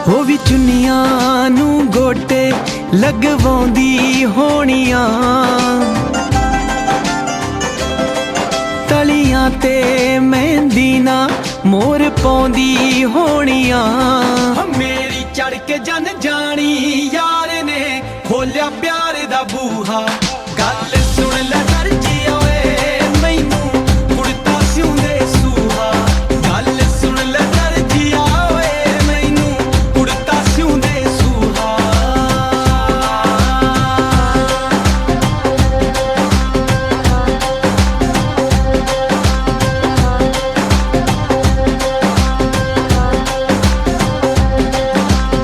ਉਹ ਵੀ ਚੁੰਨੀਆਂ ਨੂੰ ਗੋਟੇ ਲਗਵਾਉਂਦੀ ਹੋਣੀਆਂ, ਤਲੀਆਂ ਤੇ ਮਹਿੰਦੀ ਨਾ ਮੋਰ ਪਾਉਂਦੀ ਹੋਣੀਆਂ। ਮੇਰੀ ਚੜ ਕੇ ਜਨ ਜਾਣੀ ਯਾਰ ਨੇ ਖੋਲਿਆ ਪਿਆਰ ਦਾ ਬੂਹਾ, ਗੱਲ ਸੁਣ ਲੈ ਦਰਜੀ ਓਏ ਮੈਨੂੰ ਕੁੜਤਾ ਸਿਉਂਦੇ ਸੂਹਾ, ਗੱਲ ਸੁਣ ਲੈ ਦਰਜੀ ਓਏ ਮੈਨੂੰ ਕੁੜਤਾ ਸਿਉਂਦੇ ਸੂਹਾ।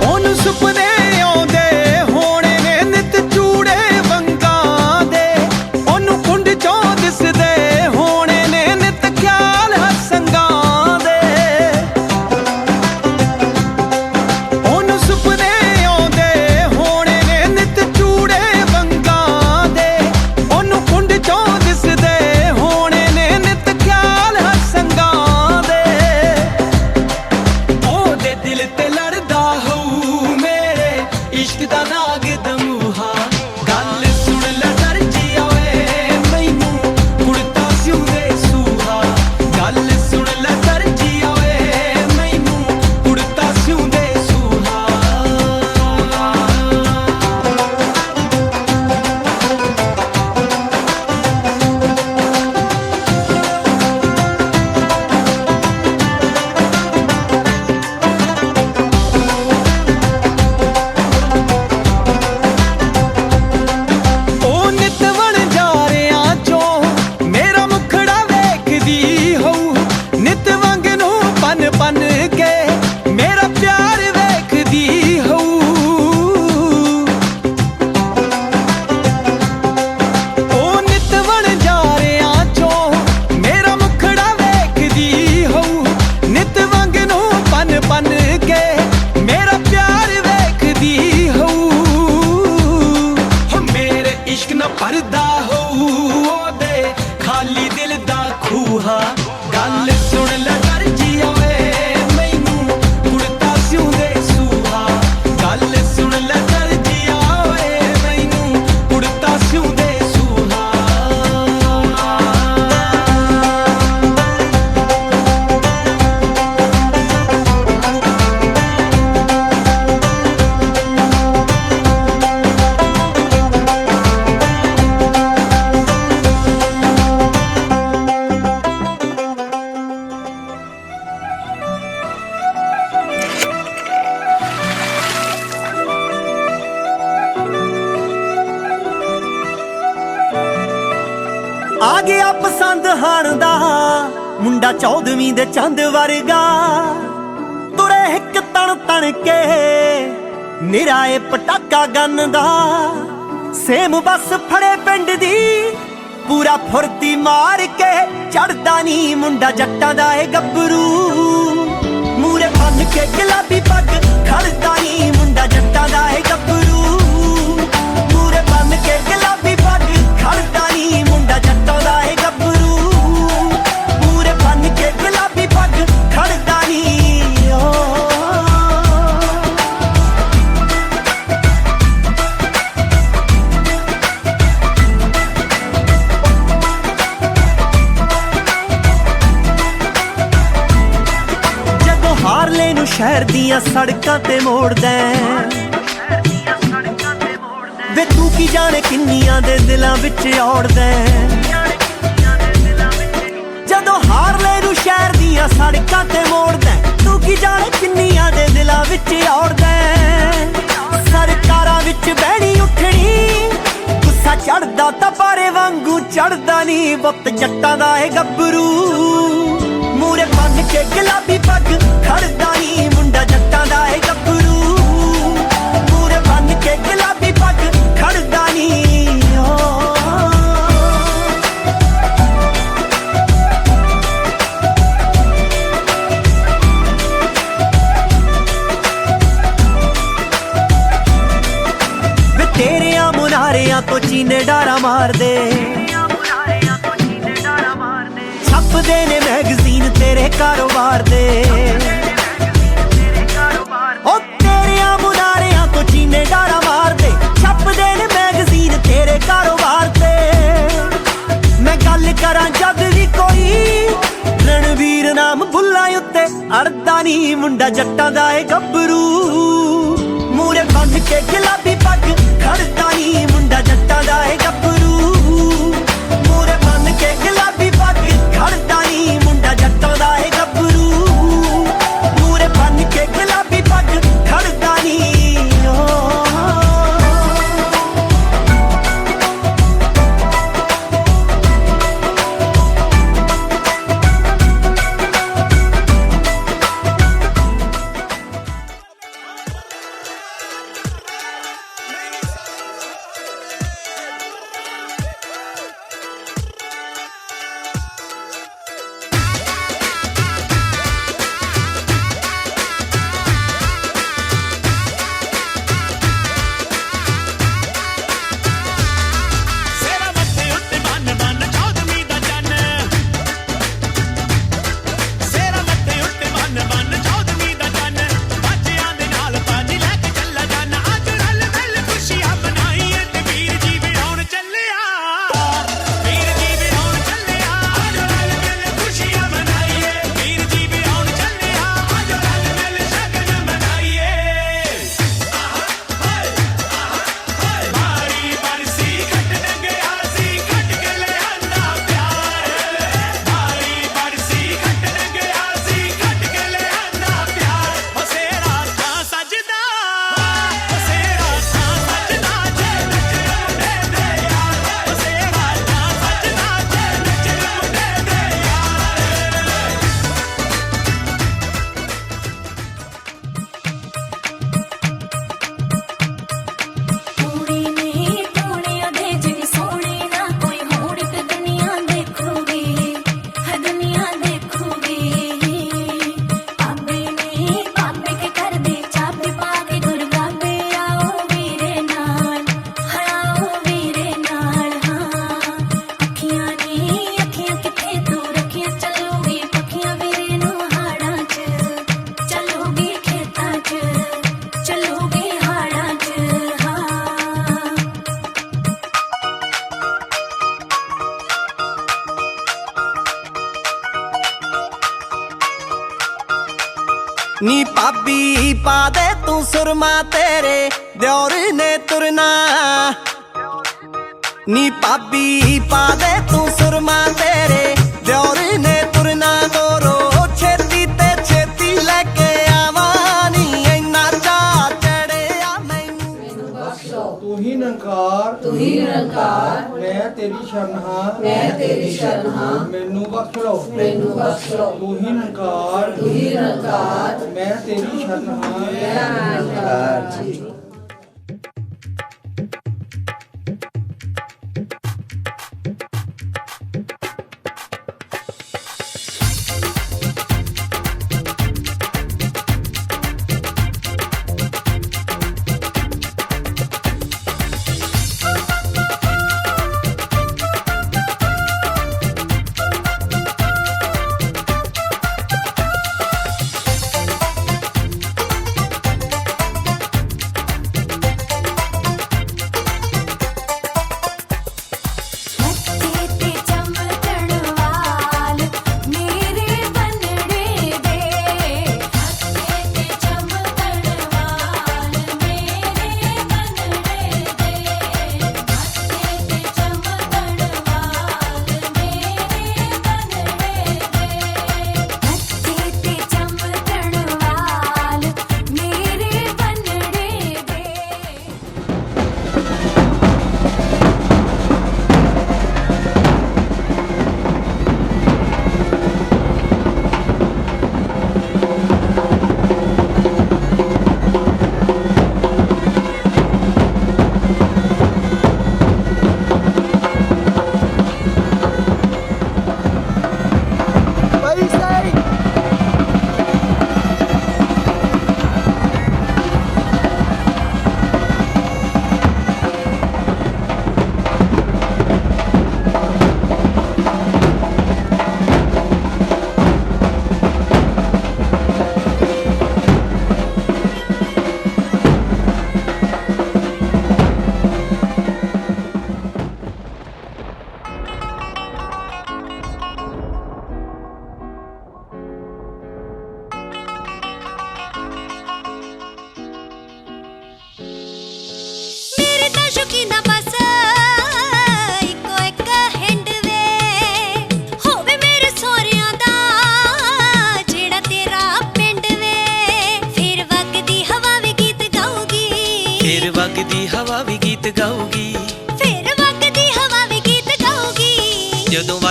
ਉਹਨੂੰ ਸੁਪਨੇ ਆਉਂਦੇ ਹੋਣੇ ਨੇ ਨਿਤ ਚੂੜੇ ਵੰਗਾਂ ਦੇ, ਉਹਨੂੰ ਕੁੰਡ ਚੋਂ ਦਿਸਦੇ ਹੋਣੇ ਨੇ ਨਿਤ ਖਿਆਲ ਹਸੰਗਾਂ ਦੇ। ਉਹਨੂੰ ਸੁਪਨੇ ਆਉਂਦੇ ਹੋਣੇ ਨੇ ਨਿਤ ਚੂੜੇ ਵੰਗਾਂ ਦੇ, ਉਹਨੂੰ ਕੁੰਡ ਚੋਂ ਦਿਸਦੇ ਹੋਣੇ ਨੇ ਨਿਤ ਖਿਆਲ ਹਸੰਗਾਂ ਦੇ। ਉਹਦੇ ਦਿਲ ਤੇ ਲੜਦਾ ਹੋਊ ਮੇਰੇ ਇਸ਼ਕ ਦਾ ਨਾਗ ਦਮੂਹਾ, ਗੱਲ ਸੁਣ ਲੈ ਦਰਜੀ ਓਏ ਮੈਨੂੰ ਕੁੜਤਾ ਸਿਉਂਦੇ ਸੂਹਾ, ਗੱਲ ਸੁਣ ਲੈ ਦਰਜੀ ਓਏ ਮੈਨੂੰ ਕੁੜਤਾ ਸਿਉਂਦੇ ਸੂਹਾ। ਉਹ ਨਿਤ ਵਣਜਾਰਿਆਂ ਚੋਂ ਮੇਰਾ ਮੁਖੜਾ ਵੇਖਦੀ ਹੋਊ, ਨਿਤ ਵਾਂਗ ਨੂੰ ਪਨ ਪਨ ਕੇ ਮੇਰਾ ਪਿਆਰ ਵੇਖਦੀ ਹੋਊ। ਉਹ ਨਿਤ ਵਣਜਾਰਿਆਂ ਚੋਂ ਮੇਰਾ ਮੁਖੜਾ ਵੇਖਦੀ ਹੋਊ, ਨਿਤ ਵਾਂਗ ਨੂੰ ਪਨ ਪਨ ਕੇ ਮੇਰਾ ਪਿਆਰ ਵੇਖਦੀ ਹੋਊ। ਹੋ ਮੇਰੇ ਇਸ਼ਕ ਨਾ ਭਰਦਾ ਹੋਊ ਉਹਦੇ ਖਾਲੀ ਦਿਲ ਦਾ ਖੂਹਾ, ਗੱਲ ਸੁਣ ਲੈ ਦਰਜੀ ਓਏ ਮੈਨੂੰ ਕੁੜਤਾ ਸਿਉਂਦੇ ਸੂਹਾ, ਗੱਲ ਸੁਣ ਲੈ ਦਰਜੀ ਓਏ ਮੈਨੂੰ ਕੁੜਤਾ ਸਿਉਂਦੇ ਸੂਹਾ। ਆ ਗਿਆ ਪਸੰਦ ਹਾਣ ਦਾ ਮੁੰਡਾ 14ਵੀਂ ਦੇ ਚੰਦ ਵਰਗਾ, ਤੁਰੇ ਇੱਕ ਤਣ ਤਣ ਕੇ ਨਿਰਾਏ ਪਟਾਕਾ ਗੰਨ ਦਾ, ਸੇਮ ਬੱਸ ਫੜੇ ਪਿੰਡ ਦੀ ਪੂਰਾ ਫੁਰਤੀ ਮਾਰ ਕੇ, ਚੜਦਾ ਨੀ ਮੁੰਡਾ ਜੱਟਾਂ ਦਾ ਏ ਗੱਭਰੂ, ਮੂਰੇ ਬੰਨ ਕੇ ਗੁਲਾਬੀ ਪੱਗ ਖੜਦਾ ਨੀ ਮੁੰਡਾ ਜੱਟਾਂ ਦਾ ਏ ਗੱਭਰੂ, ਮੂਰੇ ਬੰਨ ਕੇ ਗੁਲਾਬੀ ਪੱਗ ਖੜਦਾ ਨੀ ਮੁੰਡਾ ਜੱਟਾਂ ਦਾ ਏ ਗੱਭਰੂ, ਮੂਰੇ ਬੰਨ ਕੇ ਗੁਲਾਬੀ ਪੱਗ ਖੜਦਾ ਨੀ ਜਦੋਂ ਹਾਰਲੇ ਨੂੰ ਸ਼ਹਿਰ ਦੀਆਂ ਸੜਕਾਂ ਤੇ ਮੋੜਦਾ, ਵੇ ਤੂੰ ਕੀ ਜਾਣੇ ਕਿੰਨੀਆਂ ਦੇ ਦਿਲਾਂ ਵਿੱਚ ਔੜਦਾ। ਜਦੋਂ ਹਾਰਲੇ ਨੂੰ ਸ਼ਹਿਰ ਦੀਆਂ ਸੜਕਾਂ ਤੇ ਮੋੜਦਾ, ਤੂੰ ਕੀ ਜਾਣੇ ਕਿੰਨੀਆਂ ਦੇ ਦਿਲਾਂ ਵਿੱਚ ਔੜਦਾ। ਸਰਕਾਰਾਂ ਵਿੱਚ ਬਹਿਣੀ ਉੱਠਣੀ ਗੁੱਸਾ ਚੜਦਾ ਤਾਂ ਪਾਰੇ ਵਾਂਗੂ ਚੜਦਾ ਨੀ ਵਕਤ ਜੱਟਾਂ ਦਾ ਏ ਗੱਭਰੂ, ਮੂਰੇ ਬੰਨ ਕੇ ਗੁਲਾਬੀ ਪੱਗ ਖੜਦਾ ਨੀ ਮੁੰਡਾ ਜੱਟਾਂ ਦਾ ਏ ਗੱਭਰੂ, ਮੂਰੇ ਬੰਨ ਕੇ ਗੁਲਾਬੀ ਪੱਗ ਖੜਦਾ ਨੀ ਵੇ ਤੇਰਿਆਂ ਮੁਨਾਰਿਆਂ ਤੋਂ ਚੀਨੇ ਡਾਰਾ ਮਾਰਦੇ, ਛਪਦੇ ਨੇ ਮੈਗਜ਼ੀਨ ਤੇਰੇ ਕਾਰੋਬਾਰ ਦੇ। ਉਹ ਮੁੰਡਾ ਜੱਟਾਂ ਦਾ ਏ ਗੱਭਰੂ ਮੂਰੇ ਬੰਨ ਕੇ ਗੁਲਾਬੀ ਪੱਗ ਖੜਦਾ ਨੀ ਮੁੰਡਾ ਜੱਟਾਂ ਦਾ ਏ ਗੱਭਰੂ ਮੂਰੇ ਬੰਨ ਕੇ ਗੁਲਾਬੀ ਪੱਗ ਖੜਦਾ ਨੀ ਮੁੰਡਾ ਜੱਟਾਂ ਦਾ ਏ ਗੱਭਰੂ ਮੂਰੇ ਬੰਨ ਕੇ ਗੁਲਾਬੀ ਪੱਗ ਖੜਦਾ ਨੀ ਨੀ ਭਾਬੀ ਪਾ ਦੇ ਤੂੰ ਸੁਰਮਾ ਤੇਰੇ ਦਿਓਰ ਨੇ ਤੁਰਨਾ ਨੀ ਭਾਬੀ ਪਾ ਦੇ ਤੂੰ ਸੁਰਮਾ ਤੇਰੇ ਦਿਓਰ ਨੇ ਤੁਰਨਾ ਦੋਰੋ ਛੇਤੀ ਤੇ ਛੇਤੀ ਲੈ ਕੇ ਆਵਾਂ ਨੀ ਇੰਨਾ ਚਾਅ ਚੜਿਆ ਮੈਨੂੰ ਬਖਸ਼ੋ ਤੂੰ ਹੀ ਨਿਰੰਕਾਰ ਮੈਂ ਤੇਰੀ ਸ਼ਰਨ ਹਾਂ ਮੈਨੂੰ ਬਖਸ਼ ਲਓ ਤੂੰ ਹੀ ਨਿਰੰਕਾਰ ਮੈਂ ਤੇਰੀ ਸ਼ਰਨ ਹਾਂ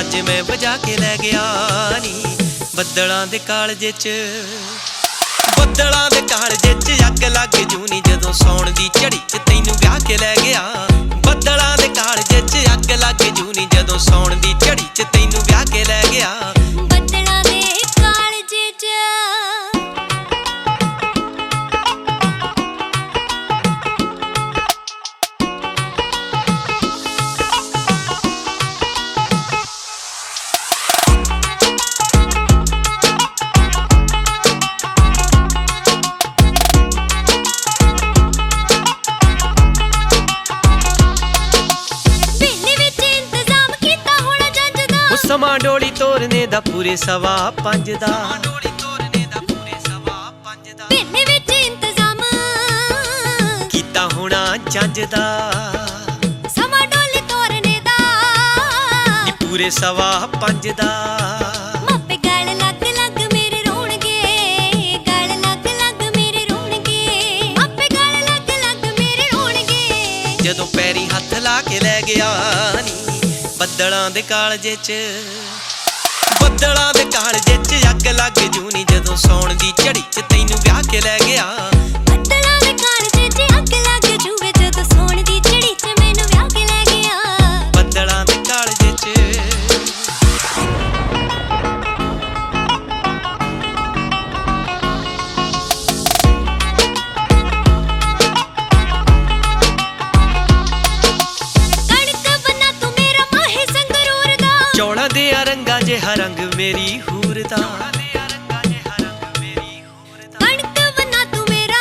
ਬਾਜੇ ਮੈਂ ਵਜਾ ਕੇ ਲੈ ਗਿਆ ਨੀ ਬੱਦਲਾਂ ਦੇ ਕਾਲਜੇ 'ਚ। ਬੱਦਲਾਂ ਦੇ ਕਾਲਜੇ 'ਚ ਅੱਗ ਲੱਗ ਜੂਨੀ ਜਦੋਂ ਸੌਣ ਦੀ ਝੜੀ 'ਚ ਤੈਨੂੰ ਵਿਆਹ ਕੇ ਲੈ ਗਿਆ। ਬੱਦਲਾਂ ਦੇ ਕਾਲਜੇ 'ਚ ਅੱਗ ਲੱਗ ਜੂਨੀ ਜਦੋਂ ਸੌਣ ਦੀ ਝੜੀ 'ਚ ਤੈਨੂੰ ਵਿਆਹ ਕੇ ਲੈ ਗਿਆ। ਬੱਦਲਾਂ ਦੇ ਕਾਲਜੇ 'ਚ ਸਮਾਂ ਡੋਲੀ ਤੋਰਨੇ ਦਾ ਪੂਰੇ 5:15 ਦਾ। ਪਿੰਡ ਵਿੱਚ ਇੰਤਜ਼ਾਮ ਕੀਤਾ ਹੋਣਾ ਜੰਜ ਦਾ। ਸਮਾਂ ਡੋਲੀ ਤੋਰਨੇ ਦਾ ਨੀ ਪੂਰੇ 5:15 ਦਾ। ਮਾਪੇ ਗਲ ਲੱਗ ਲੱਗ ਮੇਰੇ ਰੋਣਗੇ, ਗਲ ਲੱਗ ਲੱਗ ਮੇਰੇ ਰੋਣਗੇ, ਮਾਪੇ ਗਲ ਲੱਗ ਲੱਗ ਮੇਰੇ ਰੋਣਗੇ। ਜਦੋਂ ਪੈਰੀ ਹੱਥ ਲਾ ਕੇ ਲੈ ਗਿਆ ਨੀ ਬੱਦਲਾਂ ਦੇ ਕਾਲਜੇ 'ਚ। ਬੱਦਲਾਂ ਦੇ ਕਾਲਜੇ 'ਚ ਅੱਗ ਲੱਗ ਜੂਨੀ ਜਦੋਂ ਸੌਣ ਦੀ ਝੜੀ 'ਚ ਤੈਨੂੰ ਵਿਆਹ ਕੇ ਲੈ ਗਿਆ। ਬੱਦਲਾਂ ਦੇ ਕਾਲਜੇ 'ਚ ਅੱਗ ਲੱਗ ਜੂਵੇ ਜਦੋਂ ਸੌਣ ਦੀ ਝੜੀ 'ਚ ਮੈਨੂੰ ਵਿਆਹ ਕੇ ਲੈ ਗਿਆ। ਬੱਦਲਾਂ ਦੇ ਕਾਲਜੇ 'ਚ ਚੌਲਾਂ ਦੇ ਰੰਗਾਂ ਜਿਹਾ ਰੰਗ ਮੇਰੀ ਹੂਰ ਦਾ। ਕਣਕ ਬਣਾ ਤੂੰ ਮੇਰਾ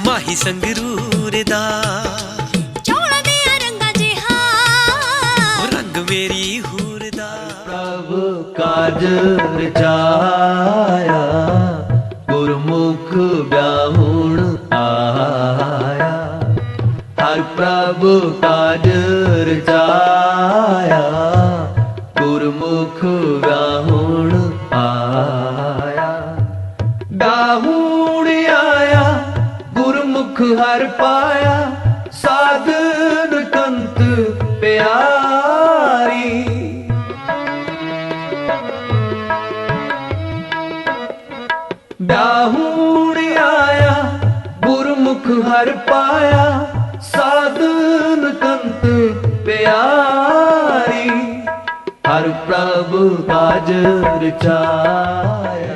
ਮਾਹੀ ਸੰਗਰੂਰ ਦਾ। ਚੌਲਾਂ ਦੇ ਰੰਗਾਂ ਜਿਹਾ ਰੰਗ ਮੇਰੀ ਹੂਰ ਦਾ। ਪ੍ਰਭ ਕਾਜ ਰਚਾਇਆ ਗੁਰਮੁਖ ਵਿਆਹੁਣ ਆਇਆ। ਹਰ ਪ੍ਰਭ ਕਾਜ ਰਚਾਇਆ ਗੁਰਮੁਖ ਵਿਆਹੁਣ ਆਇਆ। ਵਿਆਹੁਣ ਆਇਆ ਗੁਰਮੁਖ ਹਰ ਪਾਇਆ ਸਾਧਨ ਕੰਤ ਪਿਆਰੀ। ਵਿਆਹੁਣ ਆਇਆ ਗੁਰਮੁਖ ਹਰ ਪਾਇਆ ਸਾਧਨ ਕੰਤ ਪਿਆਰੀ। ਹਰ ਪ੍ਰਭ ਕਾਜ ਰਚਾਇਆ।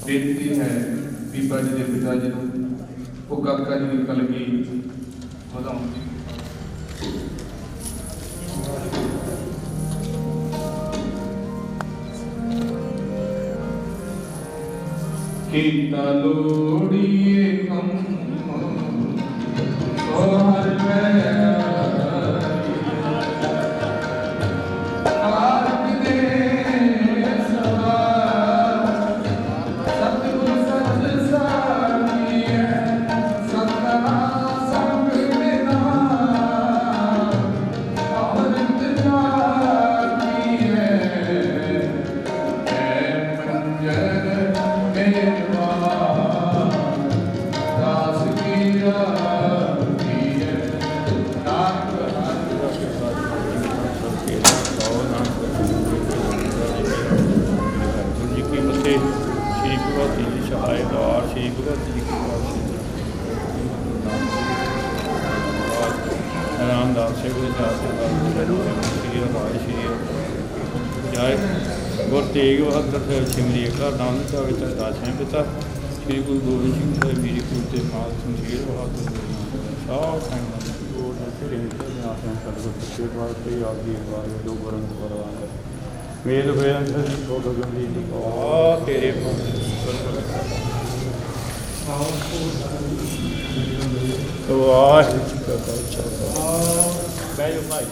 ਬੇਨਤੀ ਹੈ ਬੀਬਾ ਜੀ ਦੇ ਪਿਤਾ ਜੀ ਨੂੰ ਉਹ ਕਾਕਾ ਜੀ ਦੀ ਕਲਗੀ ਵਧਾਉਣ ਦੀ। ਕੀਤਾ ਲੋੜੀਏ ਕੰਮ ਸੋ ਹਰ ਮੈਂ ਗੁਰ ਤੇਗ ਬਹਾਦਰ ਸਿਮਰਿਏ ਘਰ ਨਾਨਕ ਚਾਵੇ ਦਾਸਿਆ ਪਿਤਾ ਸ੍ਰੀ ਗੁਰੂ ਗੋਬਿੰਦ ਸਿੰਘ ਸਾਹਿਬ ਮੇਰੀ ਕੁਲ ਤੇ ਮਾਲ ਸੰਸੀਰ ਬਹਾਦਰ ਸਾਹ ਸੰਗਤ ਕੋਟ ਸਿਰੇ ਤੇ ਆਸਾਂ ਸਤਿਗੁਰ ਸੱਚੇ ਪਾਤਸ਼ਾਹ ਆਪ ਦੀ ਬਾਰ ਦੋ ਗੁਰਾਂ ਪਰਵਾਨ ਮੇਲ ਹੋਇਆ ਅੰਦਰ ਕੋ ਗੰਦੀ ਦੀ ਆ ਤੇਰੇ ਵਾਹਿਗੁਰੂ ਜੀ ਕਾ ਖਾਲਸਾ ਬੈਠੋ ਭਾਈ।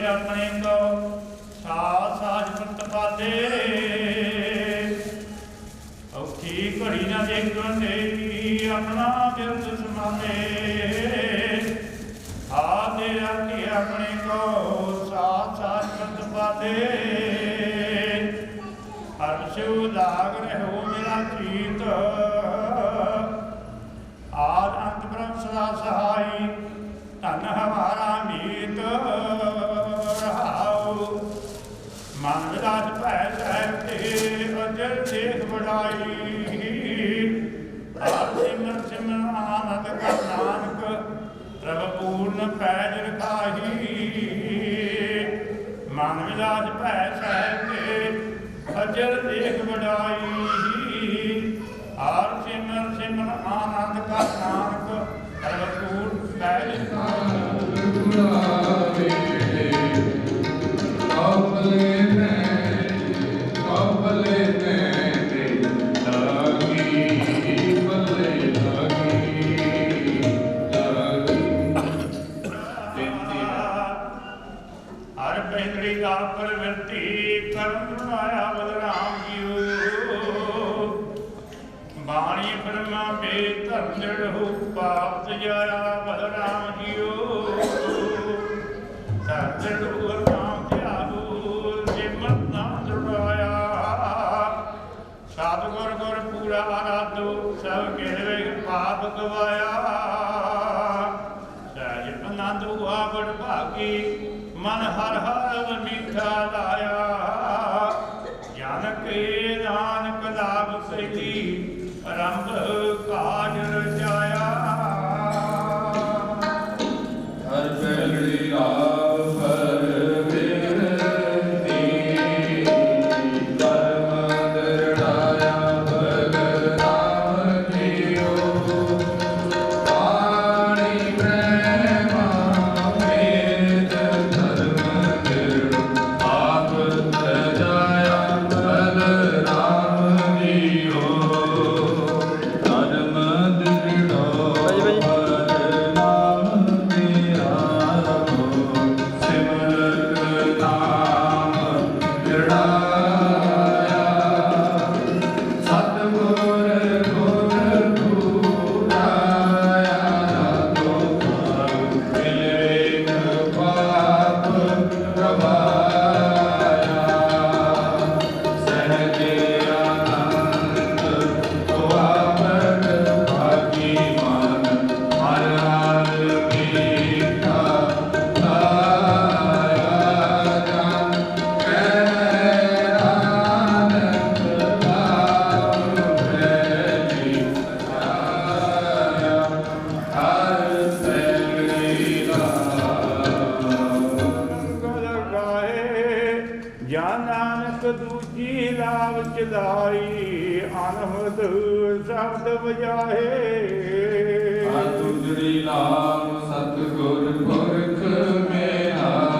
ਆਪਣੇ ਕੋ ਸਾਜ ਸਾਜ ਪ੍ਰਤਪਾਦੇ ਔਖੀ ਘੜੀ ਨਾ ਦੇਖਣ ਦੇ ਆਪਣਾ ਦਿਲ ਸਮਾਦੇ ਆਦੇ ਰੱਖੇ ਆਪਣੇ ਕੋ ਸਾਜ ਸਾਜ ਪ੍ਰਤਪਾਦੇ ਹਰ ਸਿਉ ਲਾਗ ਰਹੋ ਮੇਰਾ ਚੀਤ ਆਦ ਅੰਤ ਬ੍ਰਹਮ ਸਦਾ ਸਹਾਈ ਧਨ ਹਮਾਰਾ ਮੀਤ ਮਨ ਵਿਲਾਸ ਭੈ ਸਾਹਿਬ ਤੇ ਅਜਰ ਦੇਖ ਵਡਾਈ ਹਰ ਸਿਮਰਨ ਸਿਮਰਨ ਆਨੰਦ ਕਰ ਨਾਨਕ ਪ੍ਰਭ ਪੂਰਨ ਪੈਜ ਰਖਾਈ ਮਨ ਵਿਲਾਸ ਭੈ ਸਾਹਿਬ ਤੇ ਅਜਰ ਦੇਖ ਵਡਾਈ ਹਰ ਸਿਮਰਨ ਸਿਮਰਨ ਆਨੰਦ ਕਰ ਨਾਨਕ ਪ੍ਰਭ ਪੂਰਨ ਪੈਜ ਰਖਾਈ। ਪ੍ਰਵਿਰਤੀ ਕਰਮ ਬਣਾਇਆ ਬਲਰਾਮ ਜੀਓ ਬਾਣੀ ਬ੍ਰਹਮਾ ਬੇ ਧਰਮ ਜੜਹੁ ਪਾਪ ਤਜਾਇਆ ਬਲਰਾਮ ਜੀਓ ਧਰਮ ਨਾਮ ਧਿਆਵੋ ਸਿਮਰਤ ਨਾਮ ਜੁੜਾਇਆ ਸਤਿਗੁਰ ਗੁਰ ਪੂਰਾ ਆਰਾਧੋ ਸਭ ਕਿਰਵੇ ਪਾਪ ਗਵਾਇਆ ਸਹਿਜ ਆਨੰਦ ਹੁਆ ਬੜ ਭਾਗੀ ਮਨ ਹਰ ਹਰ ਮੀਠਾ ਲਾਇਆ ਜਨ ਕੇ ਨਾਨਕ ਲਾਭ ਸਹੀ ਆਰੰਭ ਕਾਜ ਰਚਾਇਆ ਹਰ ਪਹਿਲੀ ਆਪ ਹਰ ਬਿਰਤੀ ਕਰਮ ਦਰੜਾਇਆ ਬਲਰਾਮ ਜੀਓ ਪਾਣੀ ਪ੍ਰੇਮਾ ਮੇਦ ਆਪ ਤਜਾਇਆ ਬਲਰਾਮ ਜੀਓ ਧਨ ਜਾਂ ਨਾਨਕ ਦੂਜੀ ਲਾਭ ਚਲਾਈ ਅਨਹਦ ਸ਼ਬਦ ਵਜਾਹੇ ਤੁਝੜੀ ਲਾਭ ਸਤਿਗੁਰ ਪੁਰਖ ਮੇਰਾ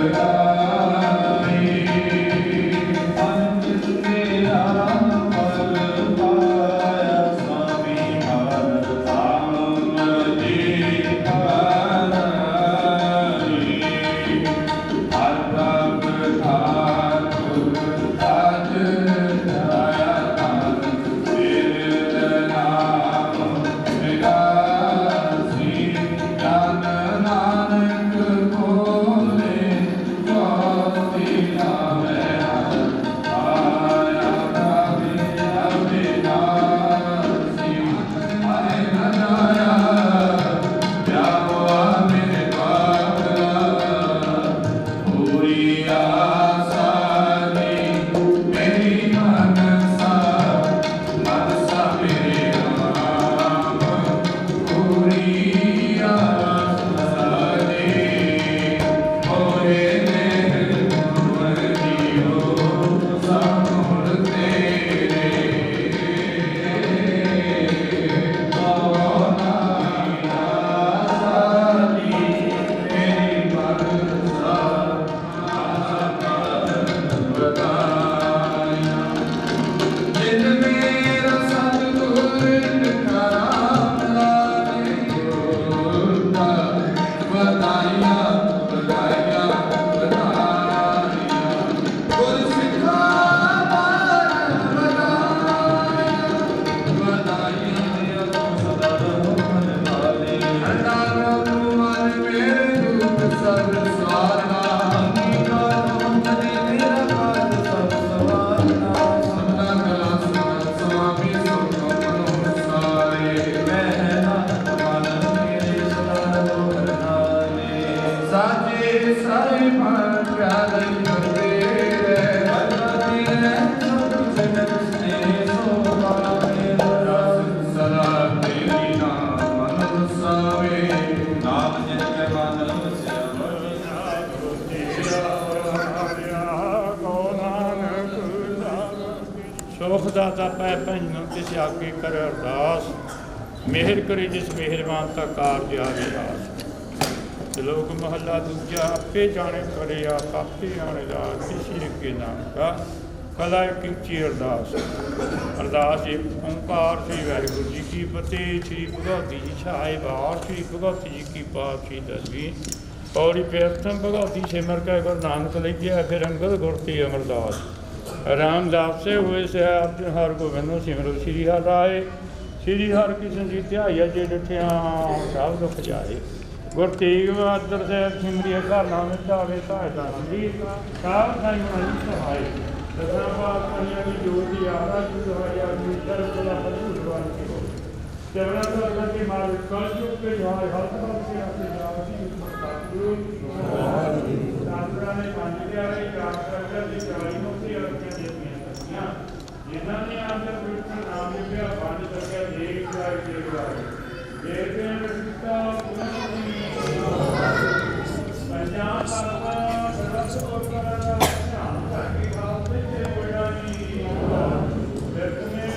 Hare ਸੁਖ ਦਾਤਾ ਪੈ ਭੰਜਨ ਤਿਸ ਆਗੇ ਕਰ ਅਰਦਾਸ ਮਿਹਰ ਕਰੇ ਜਿਸ ਮਿਹਰਬਾਨ ਤਾ ਕਾਰਜ ਆਵੇ ਆਸ ਸ਼ਲੋਕ ਮਹੱਲਾ ਦੂਜਾ ਆਪੇ ਜਾਣੇ ਕਰੇ ਆਪ ਆਪੇ ਆਣੇ ਰਾਸ ਕਿਸੇ ਅੱਗੇ ਨਾਮ ਕਾ ਕਲਾ ਕਿੰਚੀ ਅਰਦਾਸ ਅਰਦਾਸ ਇੱਕ ਓਂਕਾਰ ਸ੍ਰੀ ਵਾਹਿਗੁਰੂ ਜੀ ਕੀ ਫਤਿਹ। ਸ੍ਰੀ ਭਗਵਤੀ ਜੀ ਛਾਏ ਬਾਰ ਸ੍ਰੀ ਭਗਵਤੀ ਜੀ ਕੀ ਪਾਤਸ਼ਾਹੀ ਦਸਵੀਂ ਪੌੜੀ ਪ੍ਰਥਮ ਭਗਵਤੀ ਸਿਮਰ ਕੈ ਗੁਰੂ ਨਾਨਕ ਲਿਖਿਆ ਫਿਰ ਅੰਗਦ ਗੁਰ ਤੇ ਅਮਰਦਾਸ ਰਾਮਦਾਸ ਸੇ ਹੋਏ ਸੇ ਅਰਜਨ ਹਰ ਗੋਬਿੰਦ ਸਿਮਰੋ ਸ੍ਰੀ ਹਰਿ ਰਾਏ ਸ੍ਰੀ ਹਰਿ ਕ੍ਰਿਸ਼ਨ ਜੀ ਧਿਆਇਆ ਜੇ ਡਿਠਿਆ ਸਭ ਦੁੱਖ ਜਾਏ ਗੁਰ ਤੇਗ ਬਹਾਦਰ ਸਾਹਿਬ ਸਿਮਰਿਆ ਘਰ ਨਾਮ ਧਾਵੇ ਸਹਾਇਤਾ ਜੀ ਸਭ ਸਾਈ ਮਨ ਸਹਾਈ ਦਸਾਂ ਪਾਤਸ਼ਾਹਾਂ ਦੀ ਜੋਤੀ ਆਰਾ ਜੀ ਦੁਆਇਆ ਜੀ ਦਰਸ ਦਾ ਭਰਪੂਰ ਕੇ ਹੋ ਚਵਨਾ ਤੋਂ ਅਗਰ ਕੇ ਮਾਰ ਕਲ ਜੁਗ ਕੇ ਜਵਾਈ ਹਲਕ ਕੇ ਆਪੇ ਜਾਵਤੀ ਸਤਿਗੁਰੂ ਸਾਧਰਾ ਨੇ ਪੰਜ ਪਿਆਰੇ ਚਾਰ ਕਰਦਾ ਦੀ ਚਾਲੀ ਮੁਕਤੀ ਅਰਥਾਂ ਦੀਆਂ ਸਤੀਆਂ ਜਿਨ੍ਹਾਂ ਨੇ ਆਪਣਾ ਪਵਿੱਤਰ ਨਾਮ ਲਿਖਿਆ ਪੰਜ ਸਕਿਆ ਦੇਖ ਜਾਏ ਦੇਖ ਜਾਏ ਦੇਖ ਕੇ ਰਿਸ਼ਤਾ ਪੰਜਾਬ ਦਾ ਸਰਸ ਕੋਟਰਾ ਧਿਆਨ ਕਰਕੇ ਹਾਲ ਤੇ ਹੋਇਆ ਜੀ ਦੇਖਨੇ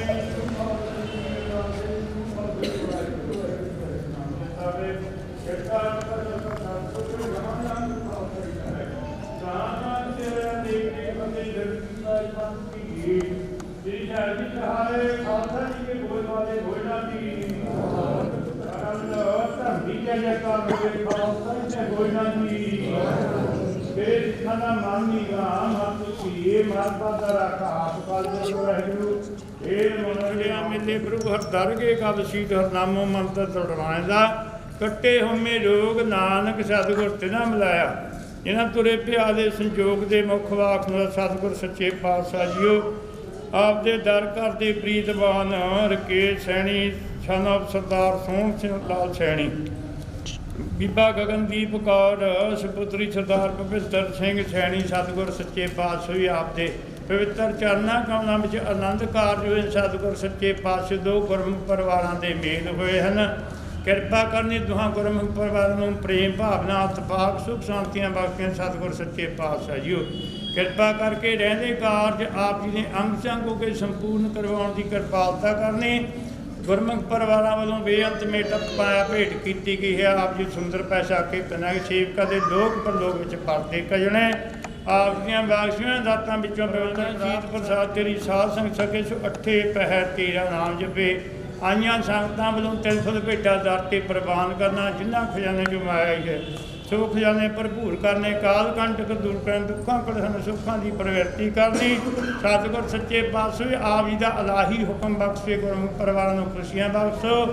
ਮਿਲੇ ਪ੍ਰਭੂ ਹਰ ਦਰਗੇ ਕਬ ਸੀਤ ਹਰ ਨਾਮੋ ਮੰਤਰ ਤੁੜਵਾਏ ਦਾ ਕੱਟੇ ਹੋਮੇ ਰੋਗ ਨਾਨਕ ਸਤਿਗੁਰ ਤਿਨਾ ਮਿਲਾਇਆ ਇਹਨਾਂ ਤੁਰੇ ਪਿਆ ਦੇ ਸੰਜੋਗ ਦੇ ਮੁੱਖ ਵਾਕ ਨੂੰ ਸਤਿਗੁਰ ਸੱਚੇ ਪਾਤਸ਼ਾਹ ਜੀਓ ਆਪ ਦੇ ਦਰ ਘਰ ਦੇ ਪ੍ਰੀਤਵਾਨ ਰਕੇਸ਼ ਸੈਣੀ ਛਨਬ ਸਰਦਾਰ ਸੋਹਣ ਸਿੰਘ ਲਾਲ ਸੈਣੀ ਬੀਬਾ ਗਗਨਦੀਪ ਕੌਰ ਸੁਪੁੱਤਰੀ ਸਰਦਾਰ ਪਵਿੱਤਰ ਸਿੰਘ ਸੈਣੀ ਸਤਿਗੁਰ ਸੱਚੇ ਪਾਤਸ਼ਾਹ ਵੀ ਆਪ ਦੇ ਪਵਿੱਤਰ ਚਰਨਾਂ ਕਮਲਾਂ ਵਿੱਚ ਆਨੰਦ ਕਾਰਜ ਹੋਏ ਸਤਿਗੁਰ ਸੱਚੇ ਪਾਤਸ਼ਾਹ ਦੋ ਗੁਰਮੁਖ ਪਰਿਵਾਰਾਂ ਦੇ ਮੇਲ ਹੋਏ ਹਨ ਕਿਰਪਾ ਕਰਨੀ ਦੁਹਾਂ ਗੁਰਮੁਖ ਪਰਿਵਾਰ ਨੂੰ ਪ੍ਰੇਮ ਭਾਵਨਾ ਇਤਫਾਕ ਸੁਖ ਸ਼ਾਂਤੀਆਂ ਬਖਸ਼ੀਆਂ ਸਤਿਗੁਰ ਸੱਚੇ ਪਾਤਸ਼ਾਹ ਜੀਓ ਕਿਰਪਾ ਕਰਕੇ ਰਹਿੰਦੇ ਕਾਰਜ ਆਪ ਜੀ ਨੇ ਅੰਗ ਸੰਗ ਹੋ ਕੇ ਸੰਪੂਰਨ ਕਰਵਾਉਣ ਦੀ ਕਿਰਪਾਲਤਾ ਕਰਨੀ ਗੁਰਮੁਖ ਪਰਿਵਾਰਾਂ ਵੱਲੋਂ ਬੇਅੰਤ ਮੇਟਕ ਪਾਇਆ ਭੇਟ ਕੀਤੀ ਗਈ ਹੈ ਆਪ ਜੀ ਸੁੰਦਰ ਪੈਸਾ ਕੇ ਪਿਨਾਕ ਸੇਵਕਾਂ ਦੇ ਲੋਕ ਪਰਲੋਕ ਵਿੱਚ ਪਰਦੇ ਕਜਣੇ ਆਪ ਦੀਆਂ ਬਖਸ਼ੀਆਂ ਦਾਤਾਂ ਵਿੱਚੋਂ ਬੇਵੰਦਰ ਜੀਤ ਪ੍ਰਸਾਦ ਤੇਰੀ ਸਾਧ ਸੰਗ ਸਕੇ ਸੋ 8 ਪਹਿਰ ਤੇਰਾ ਨਾਮ ਜਪੇ ਆਈਆਂ ਸੰਗਤਾਂ ਵੱਲੋਂ ਤਿਲ ਫੁੱਲ ਭੇਟਾ ਦਰ ਤੇ ਪ੍ਰਵਾਨ ਕਰਨਾ ਜਿਨ੍ਹਾਂ ਖਜ਼ਾਨੇ ਜੋ ਮਾਇਆ ਹੈ ਸੋ ਖਜ਼ਾਨੇ ਭਰਪੂਰ ਕਰਨੇ ਕਾਲ ਕੰਟਕ ਦੂਰ ਕਰਨ ਦੁੱਖਾਂ ਕੜਹਨ ਸੁੱਖਾਂ ਦੀ ਪ੍ਰਵਿਰਤੀ ਕਰਨੀ ਸਤਿਗੁਰ ਸੱਚੇ ਪਾਤਸ਼ਾਹ ਆਪ ਜੀ ਦਾ ਇਲਾਹੀ ਹੁਕਮ ਬਖਸ਼ੇ ਗੁਰਮੁਖ ਪਰਿਵਾਰਾਂ ਨੂੰ ਖੁਸ਼ੀਆਂ ਬਖਸ਼ੋ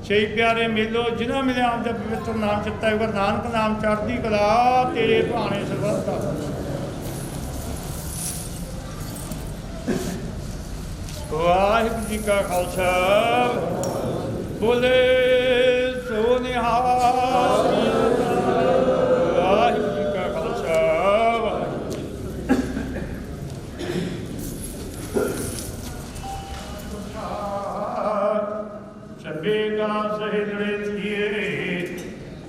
ਸਹੀ ਪਿਆਰੇ ਮੇਲੋ ਜਿਨ੍ਹਾਂ ਮਿਲਿਆ ਆਪ ਦਾ ਪਵਿੱਤਰ ਨਾਮ ਚਿੱਤਾ ਗੁਰੂ ਨਾਨਕ ਨਾਮ ਚੜ੍ਹਦੀ ਕਲਾ ਤੇਰੇ ਭਾਣੇ ਸਰਬੱਤਾ ਵਾਹਿਗੁਰੂ ਜੀ ਕਾ ਖਾਲਸਾ ਬੋਲੇ ਸੋ ਨਿਹਾਲ ਵਾਹਿਗੁਰੂ ਜੀ ਕਾ ਖਾਲਸਾ ਸਭੇ ਕਾ ਸਹਿਜੜੇ ਥੀਏ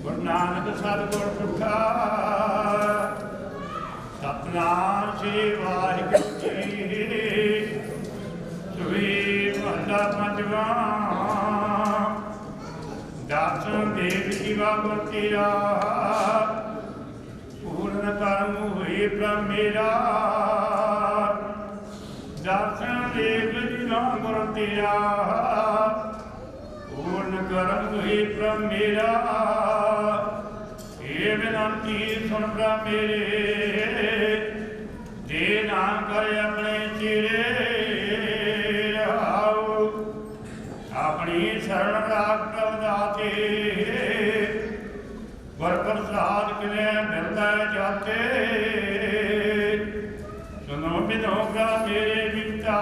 ਗੁਰੂ ਨਾਨਕ ਸਤਿਗੁਰ ਪੁਰਖਾ ਸਤਿਨਾਮ ਸ੍ਰੀ ਵਾਹਿਗੁਰੂ ਜੀ ਸੁਹੀ ਮਹੱਲਾ ਪੰਜਵਾਂ ਦਰਸ਼ਨ ਦੇਵ ਜੀਵਾ ਗੁਰ ਤੇਰਾ ਪੂਰਨ ਕਰਮ ਹੋਏ ਬ੍ਰਹਮ ਮੇਰਾ ਦਰਸ਼ਨ ਦੇਵ ਜੀਵਾ ਗੁਰ ਤੇਰਾ ਪੂਰਨ ਕਰਮ ਹੋਏ ਬ੍ਰਹਮ ਮੇਰਾ ਇਹ ਬੇਨਤੀ ਸੁਣ ਬ੍ਰਹਮ ਮੇਰੇ ਦੇ ਨਾ ਕਰ ਆਪਣੇ ਚਿਹਰੇ ਆਪਣੀ ਸ਼ਰਨ ਰਾਖ ਪ੍ਰਭਦਾਤੇ ਗੁਰ ਪ੍ਰਸਾਦ ਕਿਨੇ ਮਿਲਦਾ ਜਾਤੇ ਸੁਨੋ ਬਿਨੋਗਾ ਮੇਰੇ ਬਿਤਾ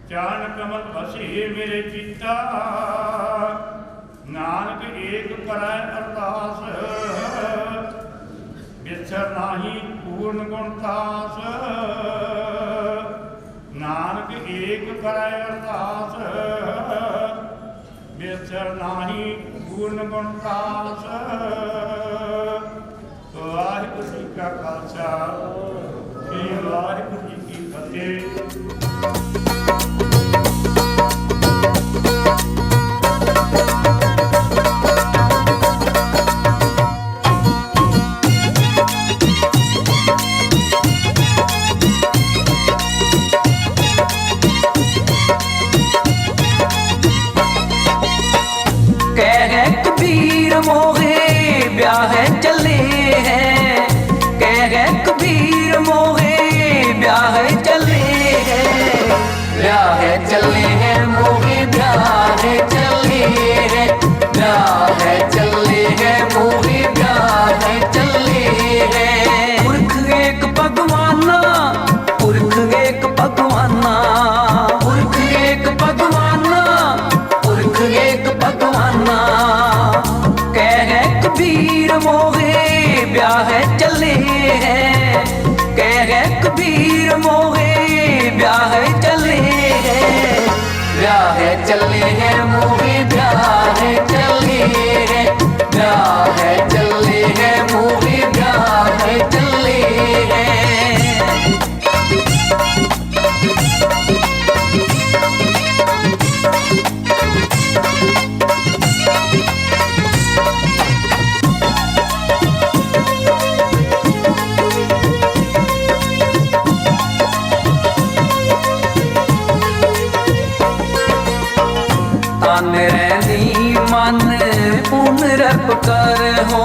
ਚਾਨ ਕਮਲ ਵਸੀ ਮੇਰੇ ਚਿੱਤਾ ਨਾਨਕ ਏਕ ਕਰੈ ਅਰਦਾਸ ਵਿਸਰ ਨਾਹੀ ਪੂਰਨ ਗੁਣਤਾਸ ਨਾਨਕ ਏਕ ਕਰੈ ਅਰਦਾਸ ਵਿਸਰ ਨਾਹੀ ਪੂਰਨ ਗੁਣਤਾਸ ਵਾਹਿਗੁਰੂ ਜੀ ਕਾ ਖਾਲਸਾ ਵਾਹਿਗੁਰੂ ਜੀ ਕੀ ਫਤਿਹ। मोहे ब्याह चले हैं, कह कबीर मोहे ब्याह चले हैं, ब्याह चले हैं मोहे ब्याह चले हैं, ब्याह चले हैं मोहे ब्याह चले हैं। तन रहनी मन पुन रब कर हो,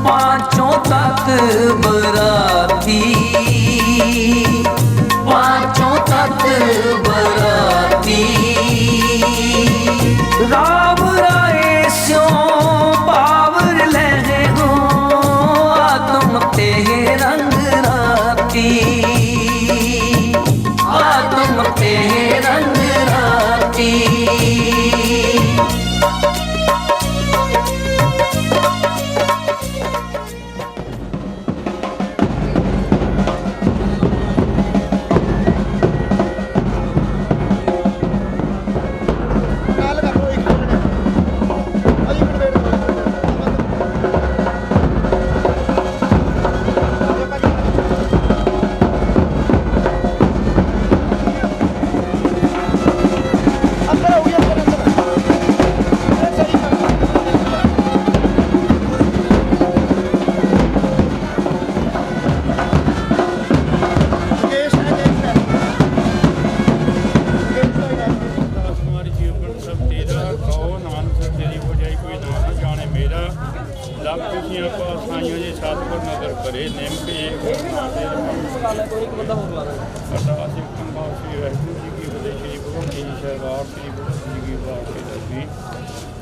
पांचों तत्व बराती, पांचों तत्व बराती, राव राय स्यो पावर लहे हो, आत्म ते रंग राती, आत्म ते रंग राती।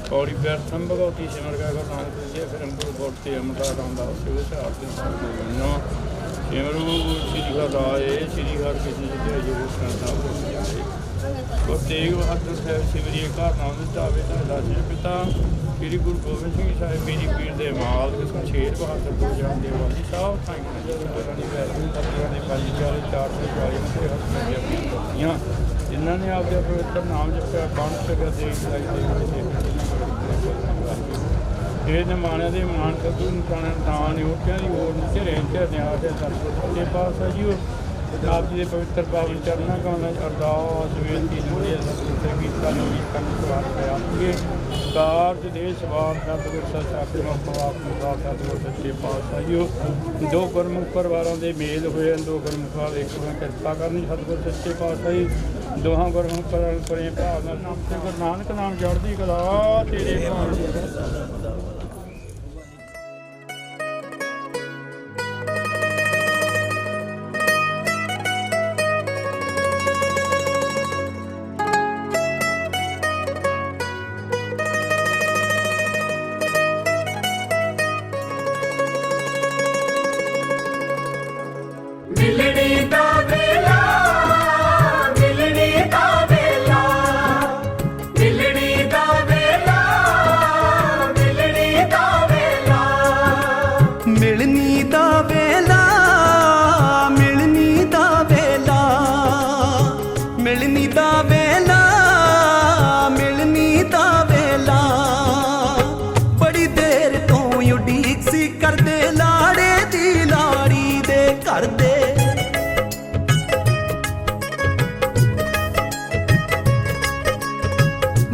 पौड़ी व्यर्थम भगवती सिमर का नानक फिर हमको बोलते अमृता रामदास सिमरू श्री राय श्री हर किसी गुरु तेग बहादुर साहब सिमरिए घर नाम जावे दासे पिता श्री गुरु गोबिंद सिंह साहिब मेरी पीर दे माल शेर बहादुर दो जान दे वाली साहब जिन्होंने आपके पवित्र नाम जपया बन सका देश ये जमाने के मान कदू निकाने दान योटिया की ओर धिरे झरनिया सत्ते पास है जी आप जी के पवित्र पावन चरणा का अरदास बेनती कारज देश वार सतगुर सतगुर सच्चे पातशाही दो गुरमुख परिवारों के मेल हुए दो गुरमुख वाले एक कृपा करनी सतगुर सच्चे पातशाही दोहां गुरमुख परे भाव नाम से गुरु नानक नाम चढ़दी कला तेरे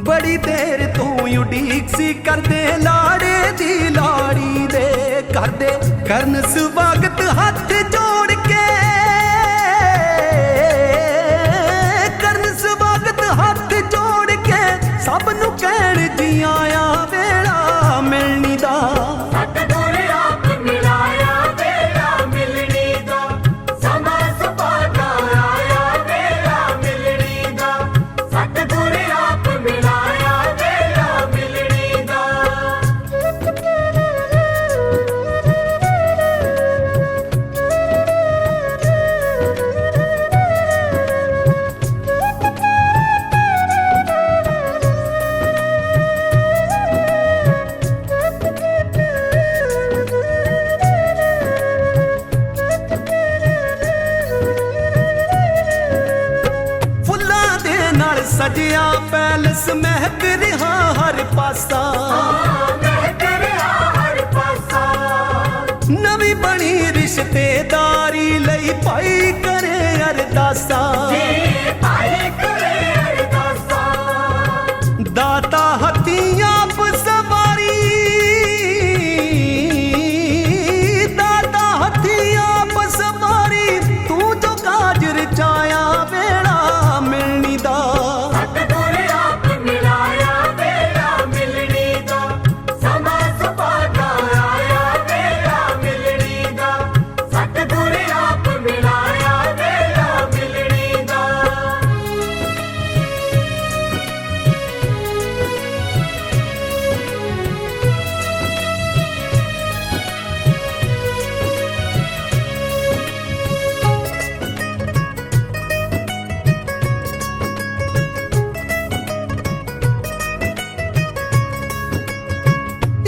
बड़ी देर तू उड़ीक सी करदे लाड़े दी लाड़ी दे करदे करन स्वागत हाथ जोड़ के करन स्वागत हाथ जोड़ के सब नु कहण जी आया वेला मिलनी दा सजिया पैलस महक रहा हर पासा, नवी बनी रिश्तेदारी लई पाई करे अरदासा, दाता हथियां आप सवारी, दाता हथियां आप सवारी, तू जो काज रचाया वेड़ा मिलनी दा,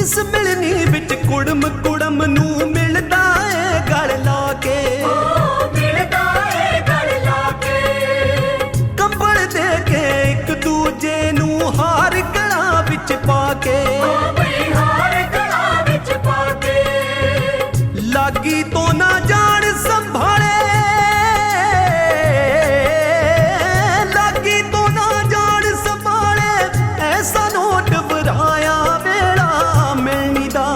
इस मिलनी विच कुड़म कुड़म नू मिलदा है गल लाके, कंबल दे के एक दूजे नू हार गला विच पाके, लागी तो ना जान संभाले, लागी तो ना जान संभाले, ऐसा नोट वराया वेड़ा मिलनी दा,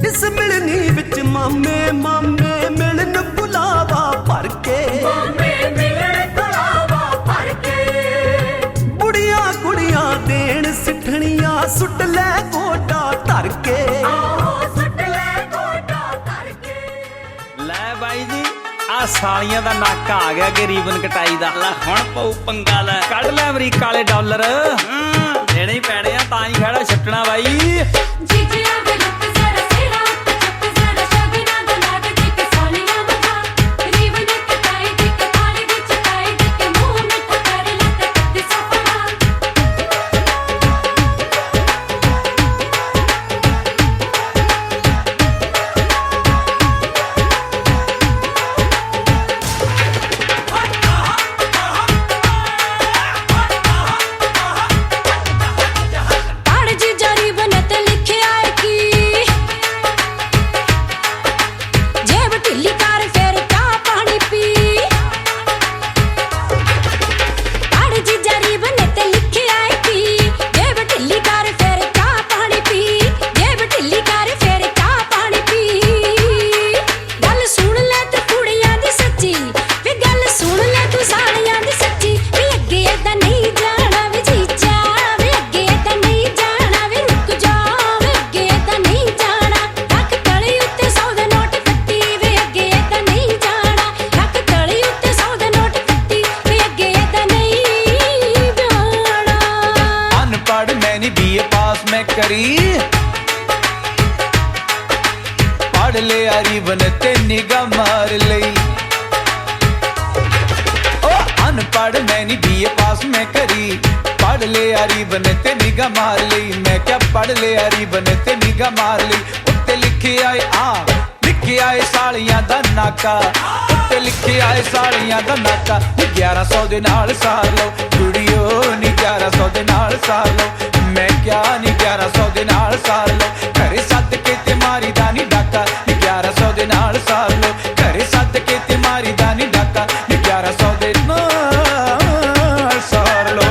इस मिलनी विच मामे मामे मिलन बुलावा भर के, बुढ़िया कुड़ियां देन सिठनियां सुट ले गोटा धर के, ਲੈ ਬਾਈ ਜੀ ਆ ਸਾਲੀਆਂ ਦਾ ਨਾਕਾ ਆ ਗਿਆ ਕਿ ਰੀਬਨ ਕਟਾਈ ਦਾ। ਲੈ ਹੁਣ ਪਊ ਪੰਗਾ, ਲੈ ਕੱਢ ਲੈ ਅਮਰੀਕਾ ਵਾਲੇ ਡਾਲਰ, ਦੇਣੇ ਹੀ ਪੈਣੇ ਆ ਤਾਂ ਹੀ ਖੜਾ ਛੱਟਣਾ ਬਾਈ। ਜੀਜਿਆਂ ਦੇ ਲੁੱਕ ਜ਼ਰਾ ਸਿਰਾ ਉੱਤੇ ਚੁੱਕ ਜ਼ਰਾ ਸ਼ਗਨਾਂ ਦਾ ਲਾਗ ਜਿੱਕ ਸਾਲੀਆਂ ਦਾ ਖਾ ਰੀਵਨ ਕਟਾਈ ਜਿੱਕ ਥਾਲੀ ਵਿੱਚ ਕਾਈ ਜਿੱਕ ਮੂੰਹ ਮਿੱਠਾ ਕਰ ਲੱਤ ਕੱਤੀ ਸਫੜਾ ਪੜ ਜੀਜਾ ਰੀਵਨ ਤੇ ਲਿਖਿਆ ਏ ਕੀ ਜੇਬ ਢਿੱਲੀ ਕਰ ਫਿਰ ਚਾਹ ਪਾਣੀ ਪੀ ਪੜ ਜੀਜਾ ਰੀਵਨ ਤੇ ਲਿਖਿਆ ਏ ਕੀ ਜੇਬ ਢਿੱਲੀ ਕਰ ਫਿਰ ਚਾਹ ਪਾਣੀ ਪੀ ਜੇਬ ਢਿੱਲੀ ਕਰ ਫਿਰ ਚਾਹ ਪਾਣੀ ਪੀ ਗੱਲ ਸੁਣ ਲੈ ਤੂੰ ਕੁੜੀਆਂ ਦੀ ਸੱਚੀ ਵੇ ਗੱਲ ਸੁਣ ਲੈ ਤੂੰ ਸਾਲੀਆਂ ਦੀ ਸੱਚੀ ਵੀ ਅੱਗੇ ਏਦਾਂ ਨਹੀਂ ਜਾਣਾ ਵੀ ਜੀਜਾ ਵੀ ਅੱਗੇ ਏਦਾਂ ਨਹੀਂ ਜਾਣਾ ਵੀ ਰੁਕ ਜਾ ਵੀ ਅੱਗੇ ਏਦਾਂ ਨਹੀਂ ਜਾਣਾ ਰੱਖ ਤਲੀ ਉੱਤੇ 100 ਦੇ ਨੋਟ ਕੱਟੀ ਵੀ ਅੱਗੇ ਏਦਾਂ ਨਹੀਂ ਜਾਣਾ ਰੱਖ ਤਲੀ ਉੱਤੇ 100 ਦੇ ਨੋਟ ਕੱਟੀ ਵੀ ਅੱਗੇ ਏਦਾਂ ਨਹੀਂ ਜਾਣਾ अनपढ़ मैंने बीए पास में करी, पढ़ ले रीबन ते निगाह मार लई, ओ अनपढ़ मैंने बीए पास में करी, पढ़ ले रीबन ते निगाह मार लई, मैं क्या पढ़ ले रीबन ते निगाह मार लई, उत्ते लिखे आए लिखे आए सालियां दा नाका, उत्ते लिखे आए सालियां दा नाका, 1100 दे नाल सार लो कुड़ियो नी 1100 दे नाल सार लो, मैं क्या नी 1100 दे नाल सार लो, घरे सद के ते मारी दा नी डाका, नी 1100 दे नाल सार लो, घरे सद के ते मारी दा नी डाका, नी 1100 दे नाल सार लो।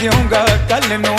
ਜਿਉਂਗਾ ਕੱਲ ਨੂੰ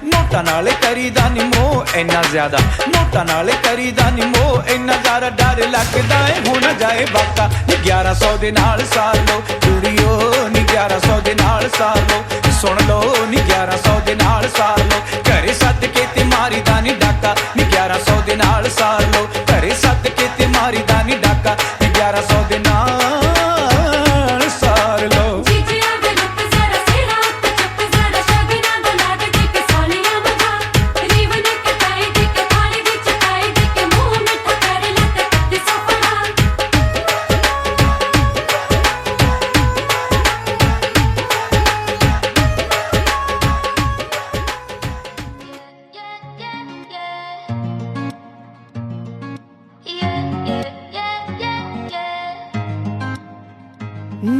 ਨੋਟਾਂ ਨਾਲੇ ਕਰੀਦਾ ਨੀ ਮੋਹ ਇੰਨਾ ਜ਼ਿਆਦਾ ਨੋਟਾਂ ਨਾਲੇ ਕਰੀਦਾ ਨੀ ਮੋਹ ਇੰਨਾ ਜ਼ਿਆਦਾ ਡਰ ਲੱਗਦਾ ਏ ਹੁਣ ਜਾਏ ਬਾਕਾ 1100 ਦੇ ਨਾਲ ਸਾਰ ਲੋ ਕੁੜੀਓ ਨੀ 1100 ਦੇ ਨਾਲ ਸਾਰ ਲੋ ਸੁਣ ਲੋ ਨੀ 1100 ਦੇ ਨਾਲ ਸਾਰ ਲੋ ਘਰੇ ਸੱਦ ਕੇ ਤੇ ਮਾਰੀ ਦਾ ਨੀ ਡਾਕਾ ਨੀ 1100 ਦੇ ਨਾਲ ਸਾਰ ਲੋ ਘਰੇ ਸੱਦ ਕੇ ਤੇ ਮਾਰੀ ਦਾ ਨੀ ਡਾਕਾ ਨੀ 1100 ਦੇ ਨਾਲ ਸਾਰ ਲੋ ਜੀਜਿਆਂ ਦੇ ਲੁੱਕ ਜ਼ਰਾ ਸਿਰਾ ਉੱਤੇ ਚੁੱਪ ਜ਼ਰਾ ਸ਼ਗਨਾਂ ਦਾ ਲਾਡ ਦੇ ਕੇ ਸਾਲੀਆਂ ਮਗਾ ਰੀਵਨ ਕਟਾਈ ਦੇ ਕੇ ਥਾਲੀ ਵਿੱਚ ਕਾਈ ਦੇ ਕੇ ਮੂੰਹ ਮਿੱਠਾ ਕਰ ਲੈ ਤੇ ਕੱਤੀ ਸਫੜਾ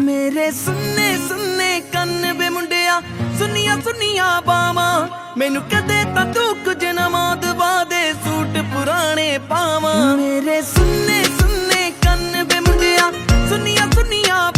ਮੇਰੇ ਸੁੰਨੇ ਸੁੰਨੇ ਕੰਨ ਵੇ ਮੁੰਡਿਆ ਸੁੰਨੀਆਂ ਸੁੰਨੀਆਂ ਬਾਵਾਂ ਮੈਨੂੰ ਕਦੇ ਤਾਂ ਤੂੰ ਕੁਝ ਨਾ ਦਵਾ ਦੇ ਸੂਟ ਪੁਰਾਣੇ ਪਾਵਾਂ ਮੇਰੇ ਸੁੰਨੇ ਸੁੰਨੇ ਕੰਨ ਵੇ ਮੁੰਡਿਆ ਸੁੰਨੀਆਂ ਸੁੰਨੀਆਂ